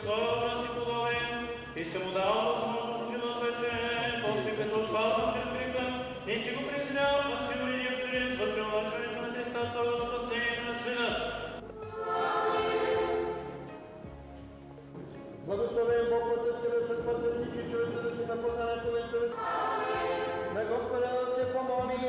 благословил нас и благоволен, и си му дал възможност живот вече, после като отпадна чрез греха, и си го презрял, а си уредил чрез въчелачването на Христа, Твоего спасение на света. Благословен Бог, Отец, да се спаси всички човеци, да си напълня на Твоите. На Господа да се помолим.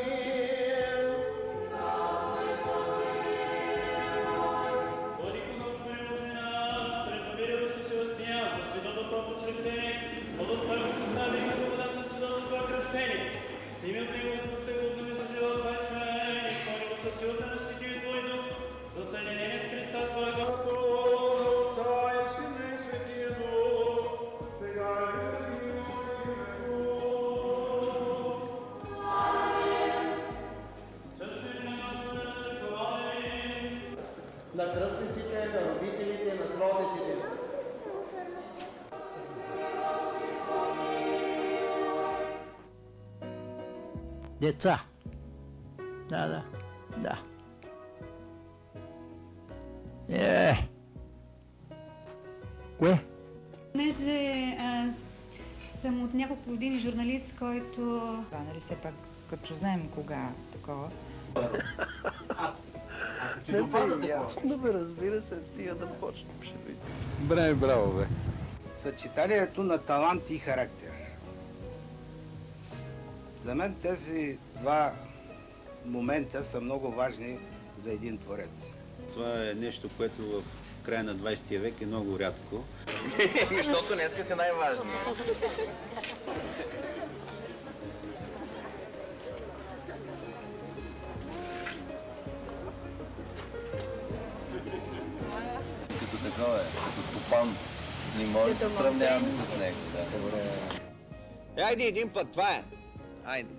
Владико Господи, Боже наш, чрез доверието си Себастиян, за свидетелно това посвещение, благословен състави и като водат на свидетелно това кръщение. Сними от него отпусти го да ми за живот вечен, и изпълни го със силата на Светия Твой Дух, за съединение с Христа Твоего. На кръстниците, на родителите, на сродниците. Деца. Да. Кое? Понеже съм от няколко години журналист, който... Нали все пак, като знаем кога такова. Не бъде ясно, бе, разбира се, тия да почнем, ще видим. Браво, бе. Съчетанието на талант и характер. За мен тези два момента са много важни за един творец. Това е нещо, което в края на 20 век е много рядко. Защото днеска са най-важни. Като такова е, като Попан. Не може да се сравняваме с него. Айде един път, това е. Айде.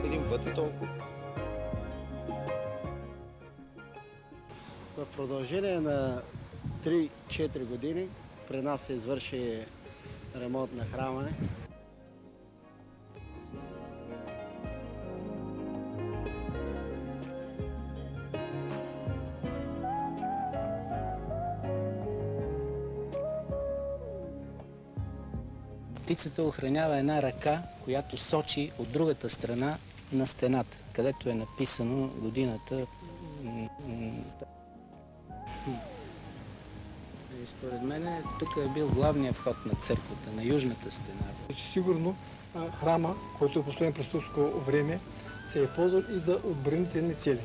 Един път и толкова. В продължение на 3-4 години при нас се извърши ремонт на храма. Птицата охранява една ръка, която сочи от другата страна на стената, където е написано годината. И според мен тук е бил главният вход на църквата, на южната стена. Сигурно храма, който е построен през турско време, се е ползвал и за отбранителни цели.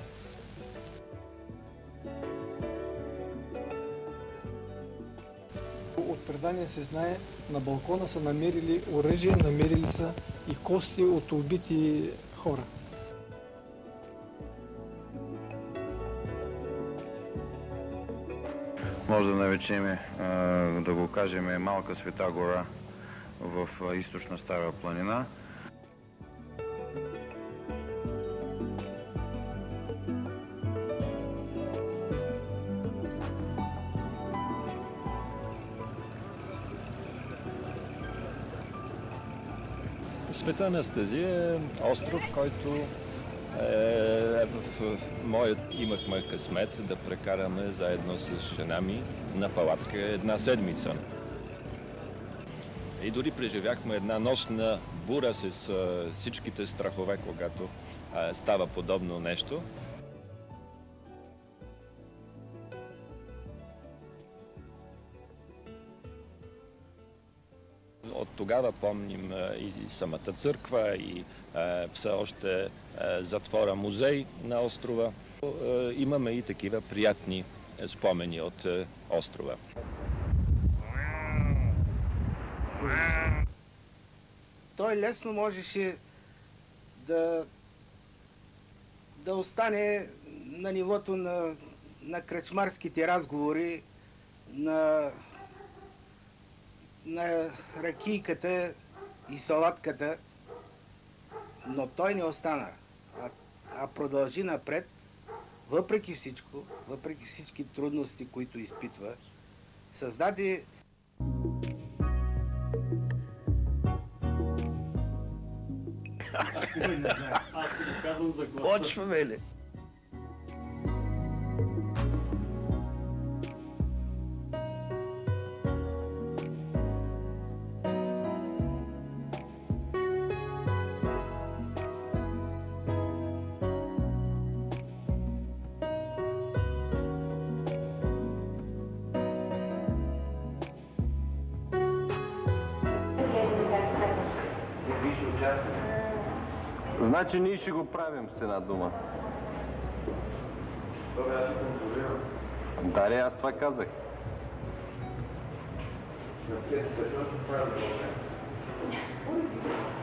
От предание се знае, на балкона са намерили оръжие, намерили са и кости от убити хора. Може да наречем, да го кажем, Малка Света гора в източна Стара планина. Света Анастазия е остров, който имахме късмет да прекараме заедно с жена ми на палатка една седмица. И дори преживяхме една нощ на бура с всичките страхове, когато става подобно нещо. От тогава помним и самата църква, и все още затвора музей на острова. Имаме и такива приятни спомени от острова. Той лесно можеше да остане на нивото на кръчмарските разговори, на ракийката и салатката, но той не остана, а продължи напред, въпреки всичко, въпреки всички трудности, които изпитва, създаде Аз си го казвам за гласа. Почваме ли? Значи ние ще го правим с една дума. Добре, аз ще контролирам. Да, аз това казах.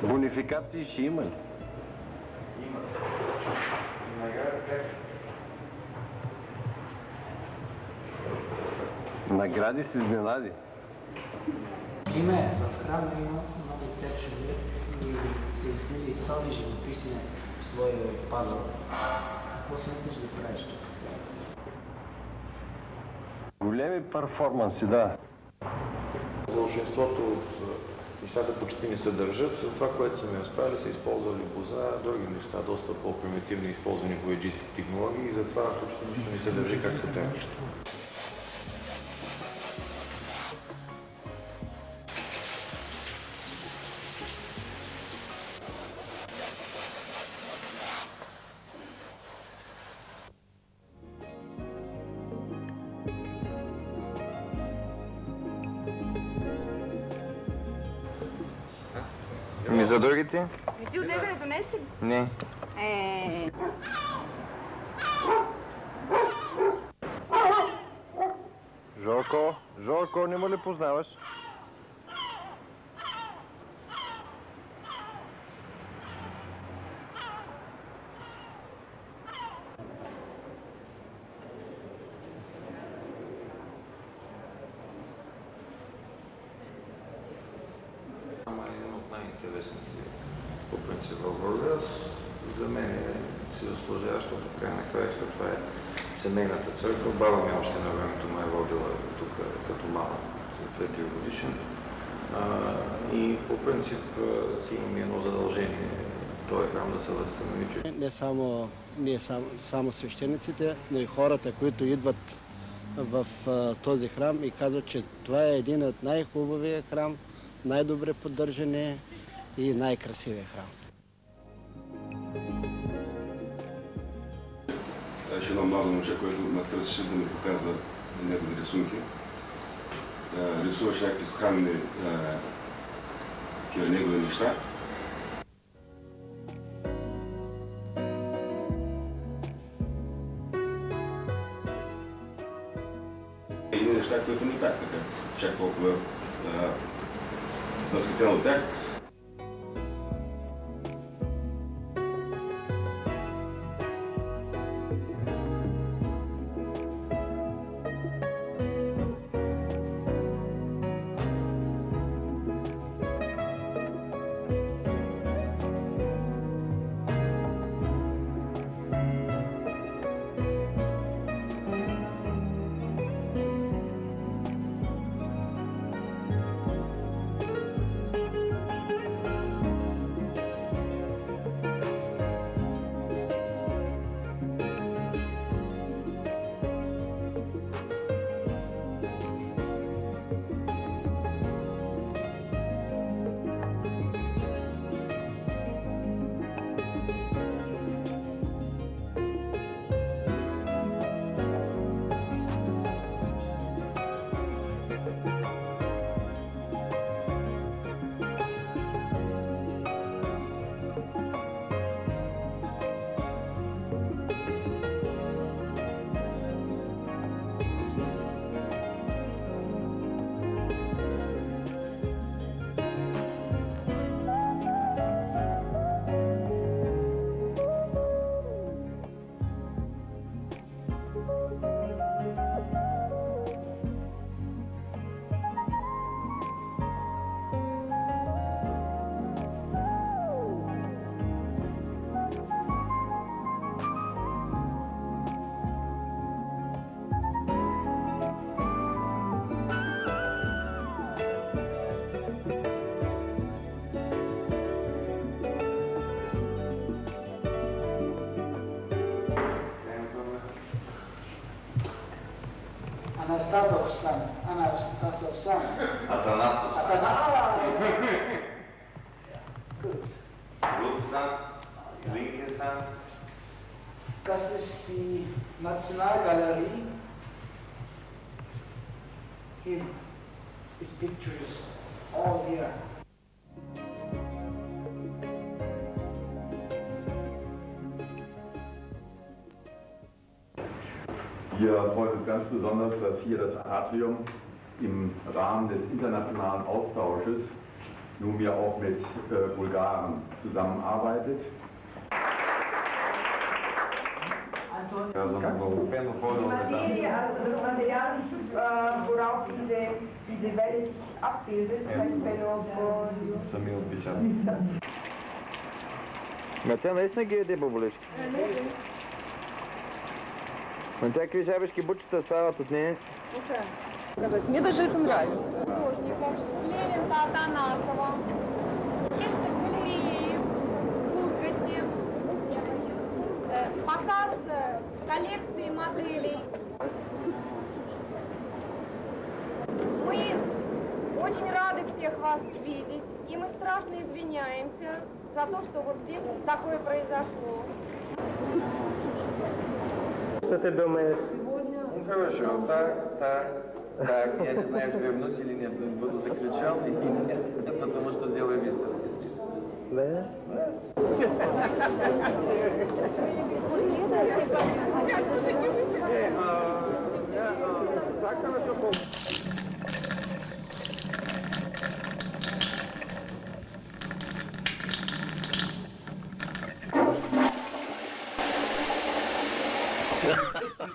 Бонификации ще има ли? Има. Награди всеки. Награди с изненади. Име, в храма има много течове и се измили соли живописни слоеве Павел. Какво смяташ да правиш тук? Големи перформанси, да. Большинството от нещата почти не се държат. За това, което са ми разправили, са използвали боза, други неща, доста по-примитивно използвани вояджийски технологии и затова почти нищо не се държи както трябва. Ми за другите? Ти от тебе не донеси ли? Не. Жорко, не ме ли познаваш? Един от най-интересните по принцип в Бургас. За мен си заслужава, защото в края на краища това е семейната църква. Баба ми още на времето ме е водила тук като малък, след 2-3 годишен. И по принцип си имам едно задължение този храм да се възстанови. Не само свещениците, но и хората, които идват в този храм и казват, че това е един от най-хубавия храм, най-добре поддържане и най-красивия храм. Беше едно младо момче, което ме търсеше да ми показва негови рисунки. Рисуваше някакви странни негови неща. Едни неща, които не бях така, чак толкова възхитен от тях. Анастасов сан. Das ist die Nationalgalerie. His pictures all here. Wir freut uns ganz besonders, dass hier das Atrium im Rahmen des internationalen Austausches nunmehr auch mit Bulgaren zusammenarbeitet. Die Materie, also das Material, worauf diese Welle sich abbildet, heißt Peloponnesus. Ма тя наистина ги еде баболешки. Но тя какви жабешки бучета стават от нея? Мне даже это нравится. Художников Левинта, Атанасова, галереи в Бургасе, показ коллекции моделей. Мы очень рады всех вас видеть, и мы страшно извиняемся за то, что вот здесь такое произошло. Что ты думаешь? Хорошо, так, я не знаю, вернусь или нет, буду заключен или нет, потому что сделаю вид. Да? Так хорошо помню.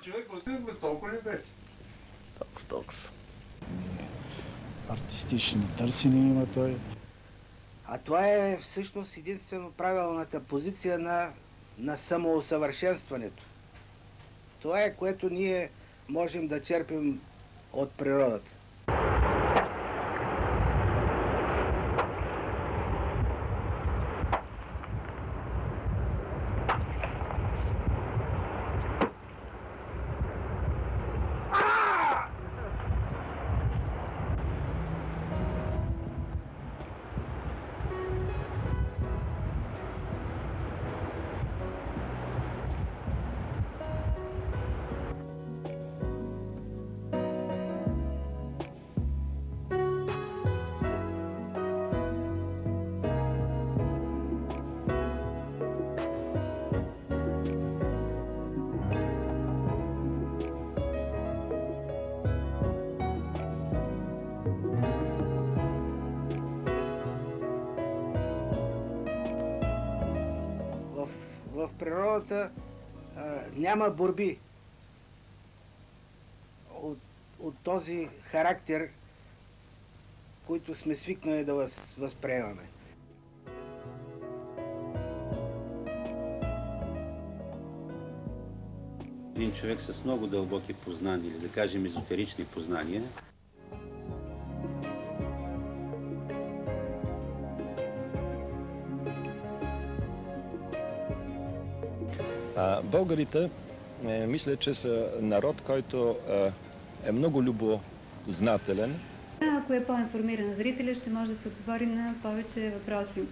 Човек, толкова ли беше? Токс. Артистични търсения има той. А това е всъщност единствено правилната позиция на самоусъвършенстването. Това е, което ние можем да черпим от природата. В природата няма борби от този характер, който сме свикнали да възприемаме. Един човек с много дълбоки познания, или да кажем езотерични познания, Българите, мисля, че са народ, който е много любознателен. Ако е по-информиран зрителя, ще може да се отговори на повече въпроси.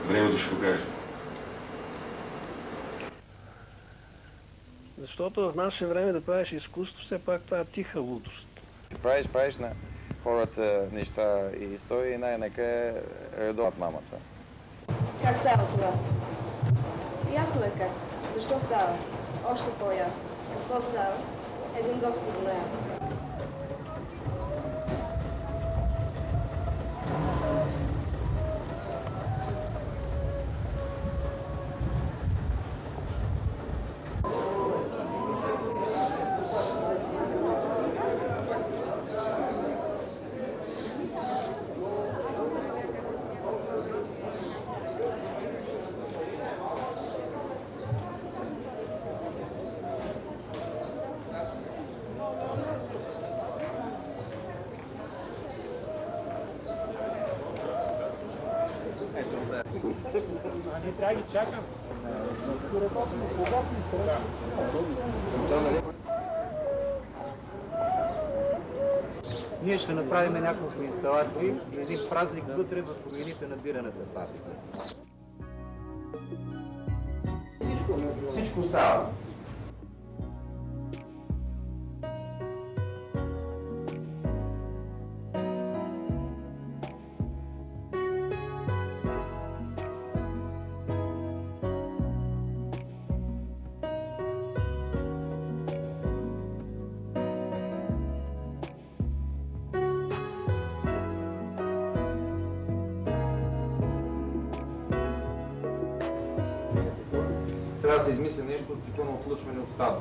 Времето ще покаже. Защото в наше време да правиш изкуство, все пак това е тиха лудост. Правиш на хората неща и истории, най-нека е редо от мамата. Как става това? Ясно е как. Защо става? Още по-ясно. Какво става? Един Господ знае. Не трябва да ги чакам. Ние ще направим няколко инсталации и един празник вътре в руините на бирената фабрика. Всичко става. трябва да се измисли нещо, типа на отлъчване от стадо.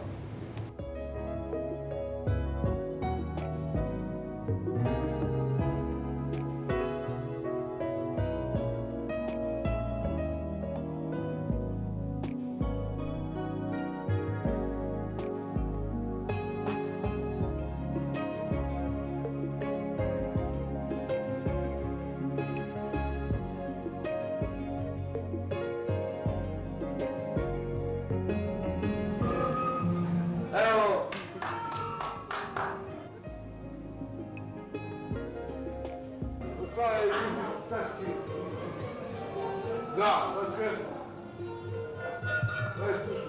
Да, това е честно. Това е изкуство.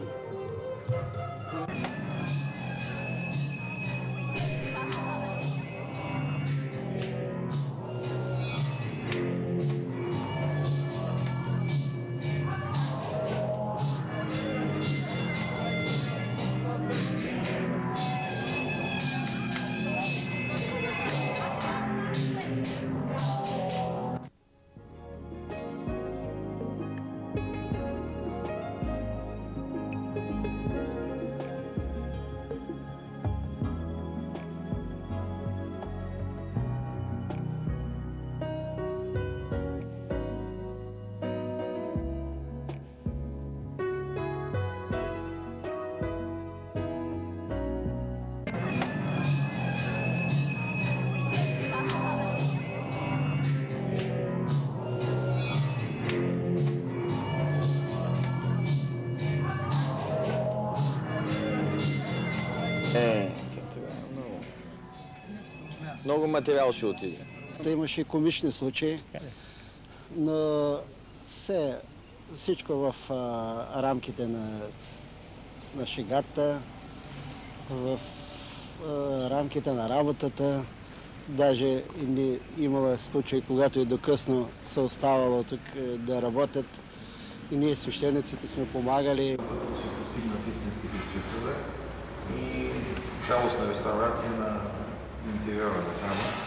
Много материал ще отиде. Имаше и комични случаи, но всичко в рамките на шегата, в рамките на работата. Даже имало случаи, когато и до късно се оставало тук да работят. И ние, свещениците, сме помагали. Постигнат истинските цветове и цялостна реставрация на интериора на храма.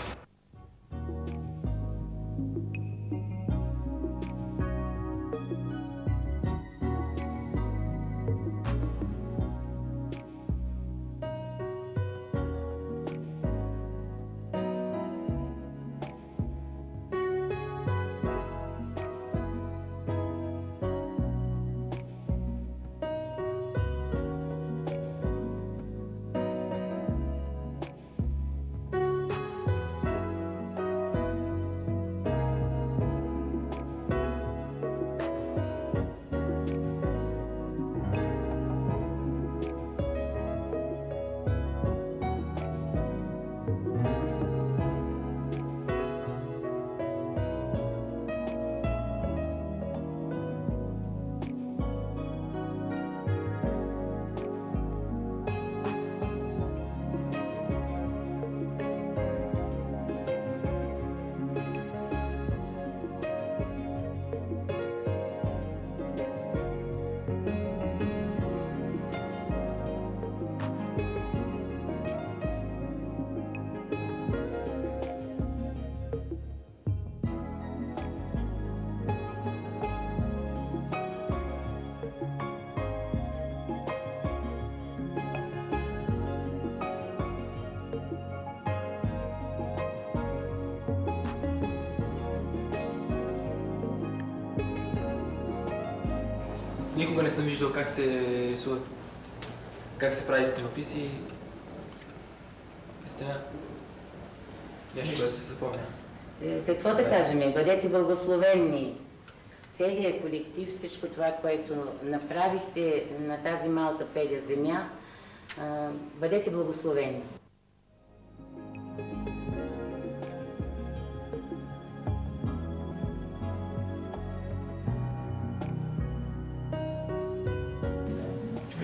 Никога не съм виждал как се прави стенопис и наистина нещо, което се запомня. Какво да кажем? Бъдете благословени. Целият колектив, всичко това, което направихте на тази малка педя земя, бъдете благословени.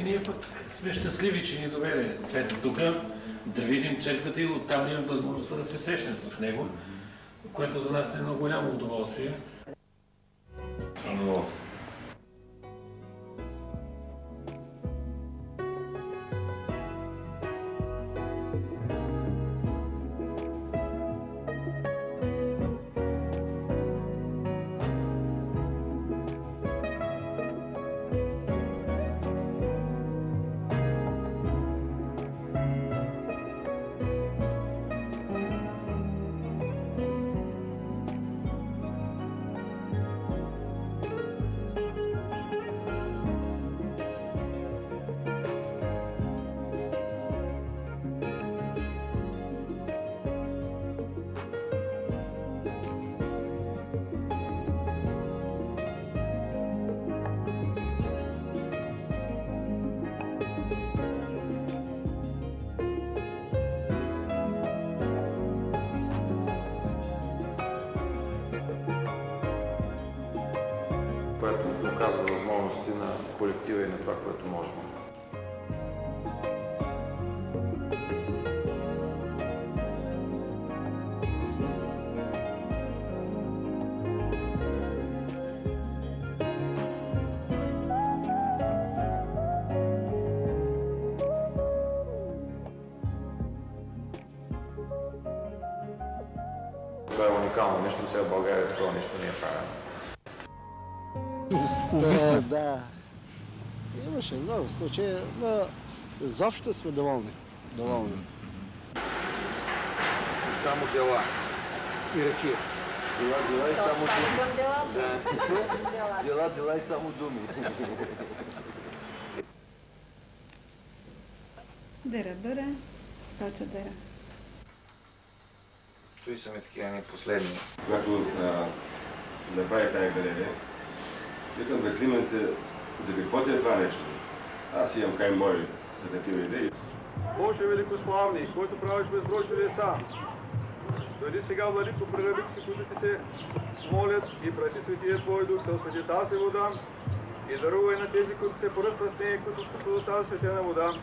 Ние пък сме щастливи, че ни доведе Цвета тук, да видим черквата и оттам имаме възможността да се срещнем с него, което за нас е много голямо удоволствие. което доказва възможности на колектива и на това, което можем. Това е уникално нещо, сега в България такова нещо не е правено. Да. Имаше много случаи, но изобщо сме доволни. Само дела. И ракия. Дела и само думи. Дела и само думи. Дера, стача дера. Той са ми такива не последни. Когато направи тази галерия, викам бе, Клименте, за какво ти е това нещо? Аз имам кай мои за такива идеи. Боже великославни, който правиш безброй чудеса, дойди сега, владико, при рабите, които ти се молят и прати Светия Твой Дух да освети тази вода и дарувай на тези, които се поръсват с нея, които ще от тази светена вода.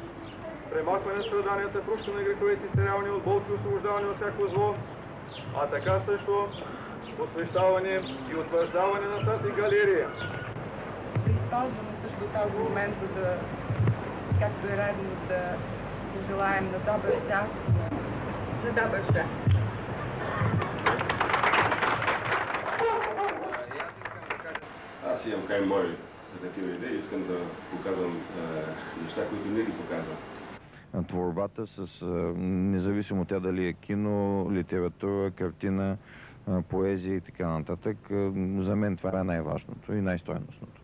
Премахване на страданията, прощане на греховете, изцеляване от болки, освобождаване от всяко зло, а така също посвещаване и утвърждаване на тази галерия. Използваме също този момент, за да, както е редно, да пожелаем на добър час. На добър час. Аз имам кай мои за такива идеи, искам да показвам неща, които не ги показвам. Творбата, независимо тя дали е кино, литература, картина, поезия и така нататък, за мен това е най-важното и най-стойностното.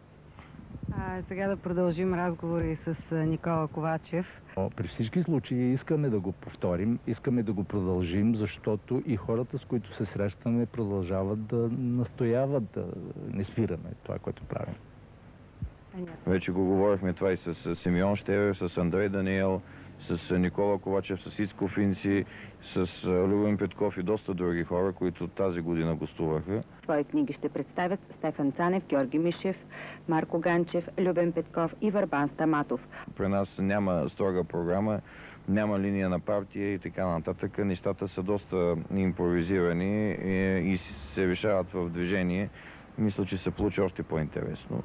Сега да продължим разговори с Никола Ковачев. При всички случаи искаме да го повторим, искаме да го продължим, защото и хората, с които се срещаме, продължават да настояват да не спираме това, което правим. Вече го говорихме това и с Симеон Щевер, с Андрей Даниел, с Никола Ковачев, с Ицко Финци, с Любен Петков и доста други хора, които тази година гостуваха. Свои книги ще представят Стефан Цанев, Георги Мишев, Марко Ганчев, Любен Петков и Върбан Стаматов. При нас няма строга програма, няма линия на партия и така нататък. Нещата са доста импровизирани и се решават в движение. Мисля, че се получи още по-интересно.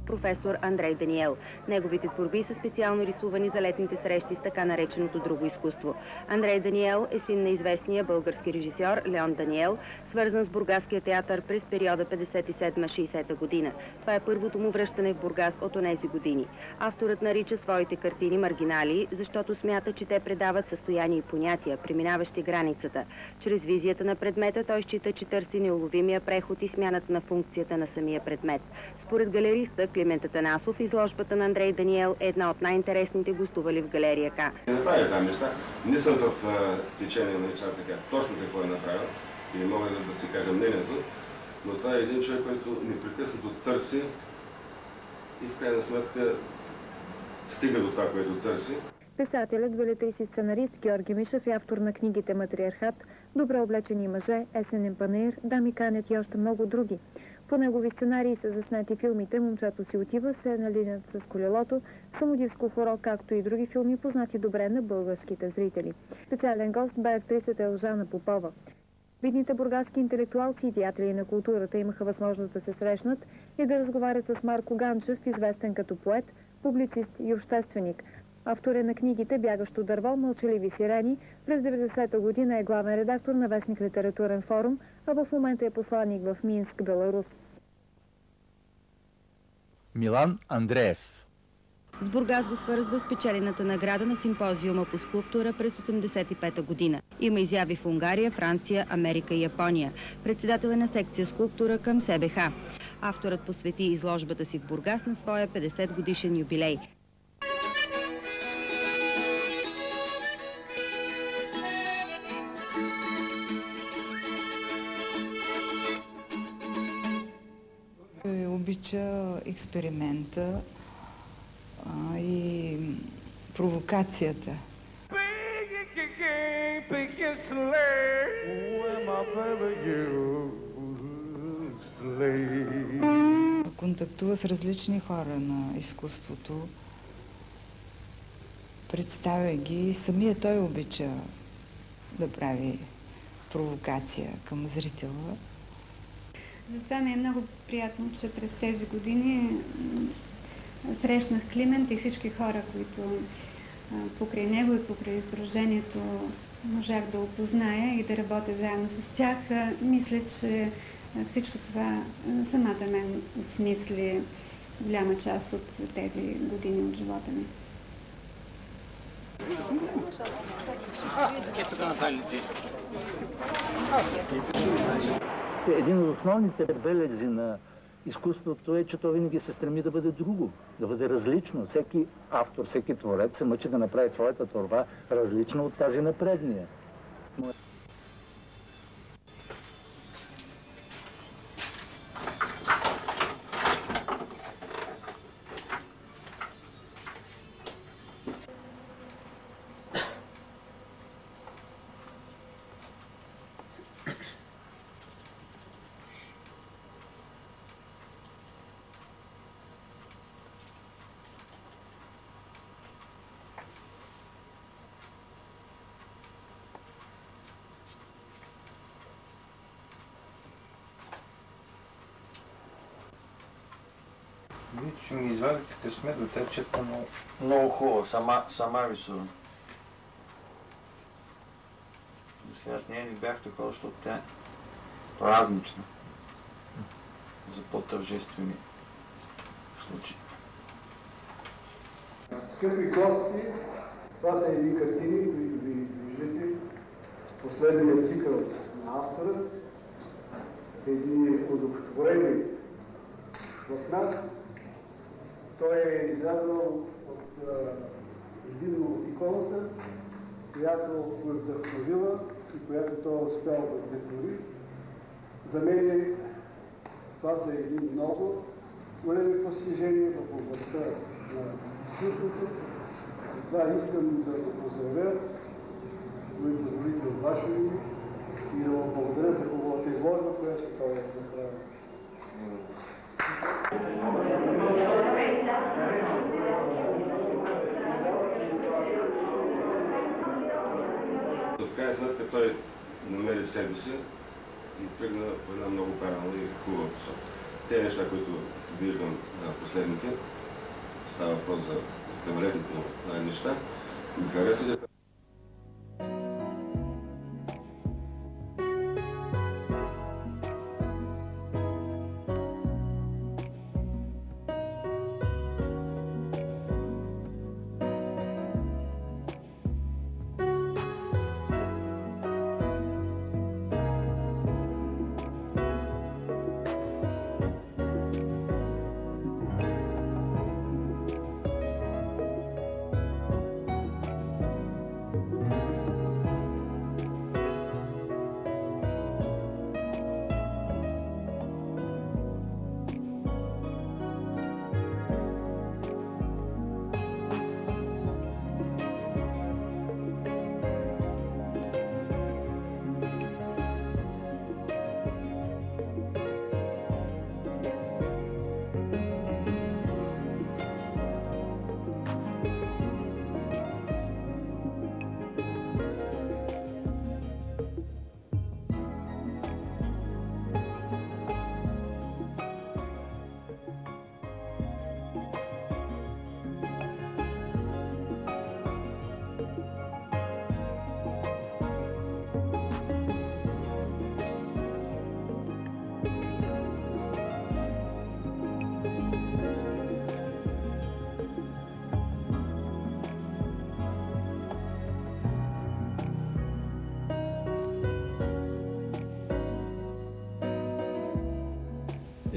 Професор Андрей Даниел. Неговите творби са специално рисувани за летните срещи с така нареченото друго изкуство. Андрей Даниел е син на известния български режисьор Леон Даниел, свързан с Бургаския театър през периода 57-60 година. Това е първото му връщане в Бургас от онези години. Авторът нарича своите картини маргинали, защото смята, че те предават състояние и понятия, преминаващи границата. Чрез визията на предмета той счита, че търси неуловимия преход и смяната на функцията на самия предмет. Според галериста Климент Атанасов, изложбата на Андрей Даниел е една от най-интересните гостували в галерия К. Не направя там неща. Не съм в течение на нещата така точно какво е направил и не мога да си кажа мнението, но това е един човек, който непрекъснато търси и в крайна сметка стига до това, което търси. Писателят, белетрист и сценарист Георги Мишев е автор на книгите «Матриархат», «Добре облечени мъже», «Есенен панаир», «Дами канят» и още много други. По негови сценарии са заснети филмите «Момчето си отива», «Се на линията с колелото», «Самодивско хоро», както и други филми, познати добре на българските зрители. Специален гост бе актрисата Елжана Попова. Видните бургаски интелектуалци и деятели на културата имаха възможност да се срещнат и да разговарят с Марко Ганчев, известен като поет, публицист и общественик. Автор е на книгите «Бягащо дърво», «Мълчаливи сирени». През 90-та година е главен редактор на вестник «Литературен форум», а в момента е посланник в Минск, Беларус. Милан Андреев. С Бургас го свързва спечелената награда на симпозиума по скулптура през 1985 година. Има изяви в Унгария, Франция, Америка и Япония. Председател е на секция скулптура към СБХ. Авторът посвети изложбата си в Бургас на своя 50 годишен юбилей. Обича експеримента и провокацията. Контактува с различни хора на изкуството, представя ги. Самия той обича да прави провокация към зрителя. Затова ми е много приятно, че през тези години срещнах Климент и всички хора, които покрай него и покрай издружението можах да опозная и да работя заедно с тях. Мисля, че всичко това самата мен осмисли голяма част от тези години от живота ми. Ето на това лице. Един от основните белези на изкуството е, че то винаги се стреми да бъде друго, да бъде различно. Всеки автор, всеки творец се мъчи да направи своята творба различна от тази на предния. Вие, че ми извадите късмет до течета, но много хубаво, сама рисувам. До сега с нея не бях такова, защото тя е празнична. За по-тържествени случаи. Скъпи гости, това са едни картини, които ви виждате. Последният цикъл на автора. Едни удовлетворени в нас. Той е излязъл от единно иконата, която го е вдъхновила и която той е успял да вдъхнови. За мен това са едни много големи постижения в областта на изкуството. Това искам да го поздравя, да ми позволите от ваше име и да му благодаря за хубавата изложба, която той е направил. В крайна сметка той намери себе си и тръгна по една много правилна и хубава посока. Те неща, които виждам последните, става въпрос за тавалетните неща, ми харесват.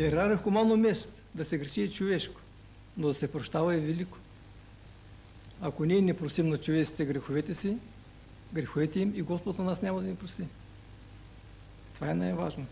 Ерара хумано мест, да се греши е човешко, но да се прощава е велико. Ако ние не простим на човеците греховете си, греховете им и Господ на нас няма да ни прости. Това е най-важното.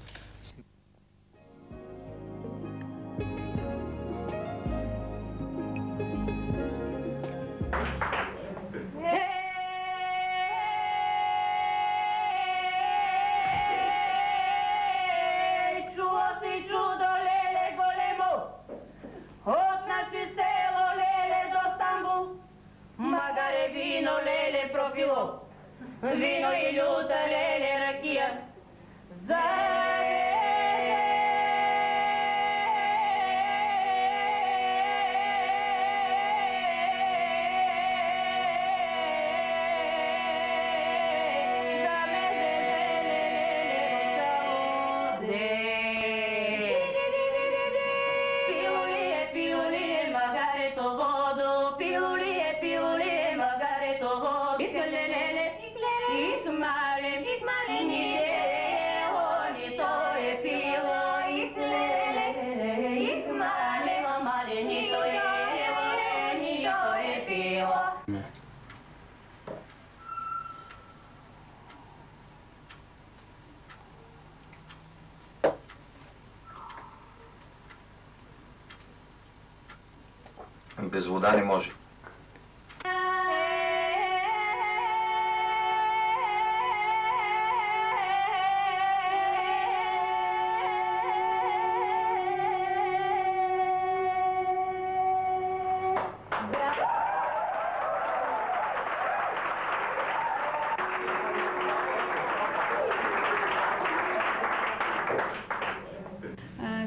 Без вода не може.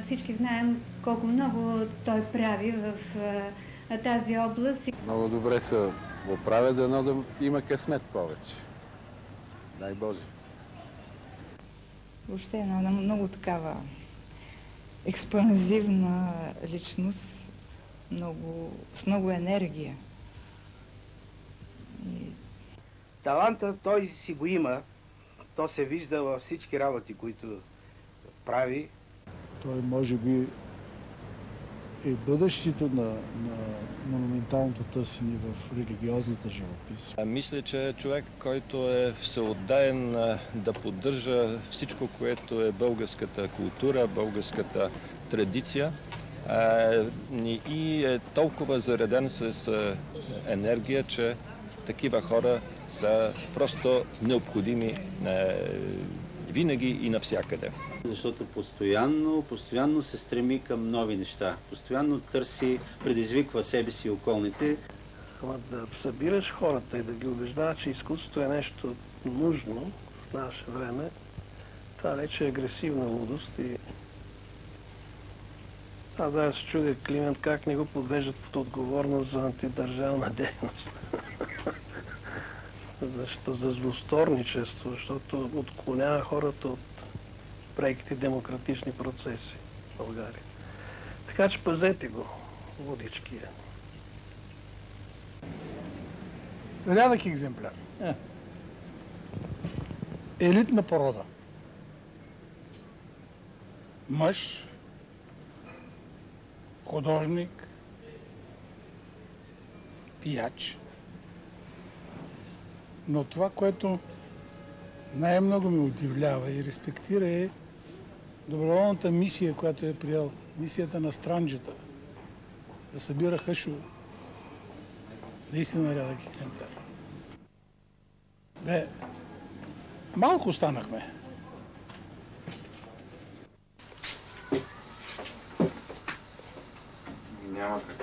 Всички знаем колко много той прави в тази област. Много добре се оправя, дано да има късмет повече. Дай Боже. Въобще една много такава експанзивна личност, с много енергия. Таланта той си го има. То се вижда във всички работи, които прави. Той може би е бъдещето на монументалното търсене в религиозната живопис. Мисля, че е човек, който е всеотдаен да поддържа всичко, което е българската култура, българската традиция и е толкова зареден с енергия, че такива хора са просто необходими винаги и навсякъде. Защото постоянно се стреми към нови неща. Постоянно търси, предизвиква себе си и околните. Ама да събираш хората и да ги убеждаваш, че изкуството е нещо нужно в наше време, това вече е агресивна лудост и аз да се чудя Климент как не го подвеждат под отговорност за антидържавна дейност. Защо? За злосторничество, защото отклонява хората от преките демократични процеси в България. Така че пазете го, водичкия. Рядък екземпляр. Елитна порода. Мъж, художник, пияч. Но това, което най-много ме удивлява и респектира е доброволната мисия, която е приел. Мисията на Странджата. Да събира хъшове. Наистина рядък екземпляр. Малко останахме. Няма как.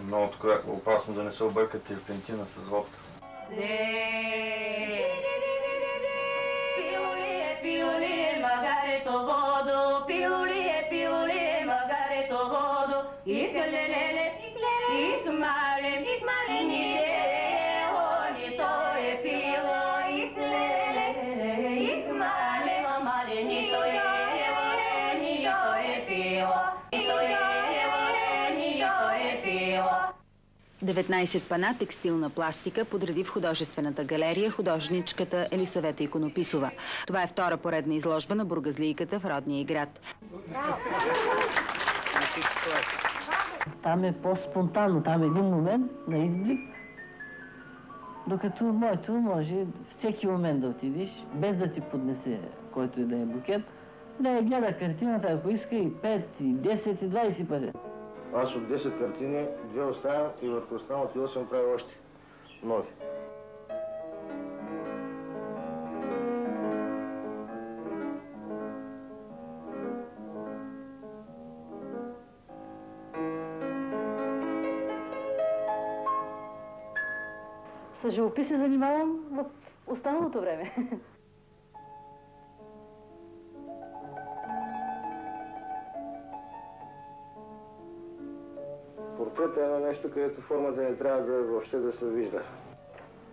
Много опасно да не се объркат терпентина с водка. Деветнайсет пана текстилна пластика подреди в художествената галерия художничката Елисавета Иконописова. Това е втора поредна изложба на бургазлийката в родния й град. Там е по-спонтанно, там е един момент на изблик, докато моето може всеки момент да отидеш, без да ти поднесе който и да е букет, да я гледа картината, ако иска и 5, и 10, и 20 пъти. Аз от 10 картини, 2 оставям и върху останалите 8 правя още нови. С живопис се занимавам в останалото време. портрет е едно нещо, където формата не трябва въобще да се вижда.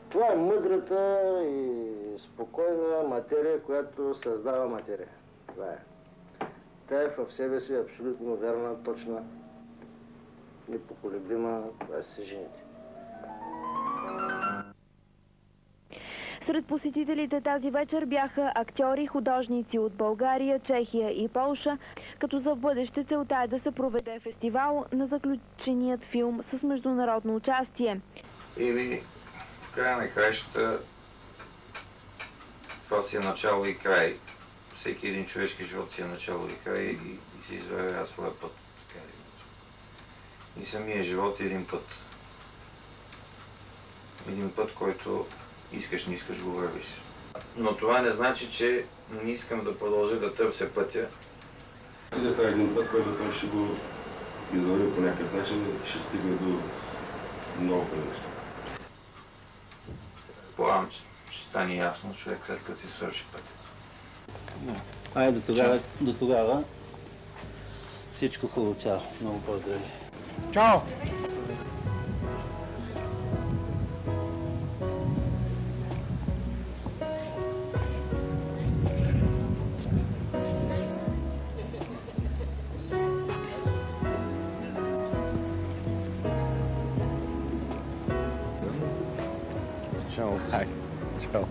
Това е мъдрата и спокойна материя, която създава материя. Това е. Тя е в себе си абсолютно верна, точна, непоколебима, това са жените. Сред посетителите тази вечер бяха актьори, художници от България, Чехия и Полша, като за в бъдеще целта е да се проведе фестивал на заключеният филм с международно участие. Или в края на краищата това си е начало и край. Всеки един човешки живот си е начало и край и си извървява своя път. И самия живот е един път. Един път, който искаш, не искаш, го вървиш. Но това не значи, че не искам да продължа да търся пътя. Това е един път, който той ще го извърви по някакъв начин и ще стигне до много неща. Предполагам, че ще стане ясно човек след като си свърши пътя. Айде до тогава всичко хубаво. Чао. Много поздрави. Чао! Чао. Чао.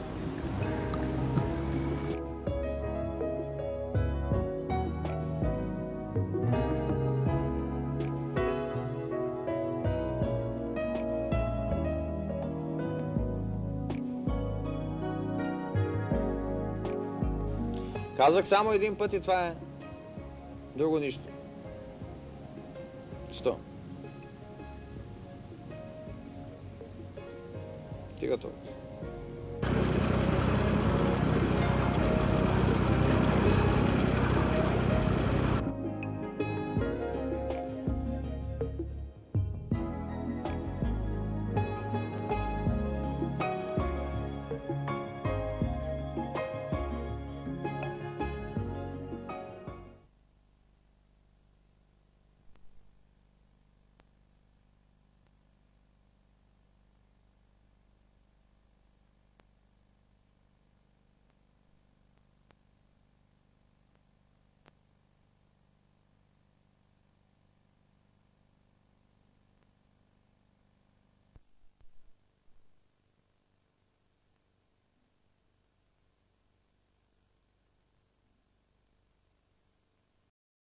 Казах само един път и това е. Друго нищо. Що? Стига толкова.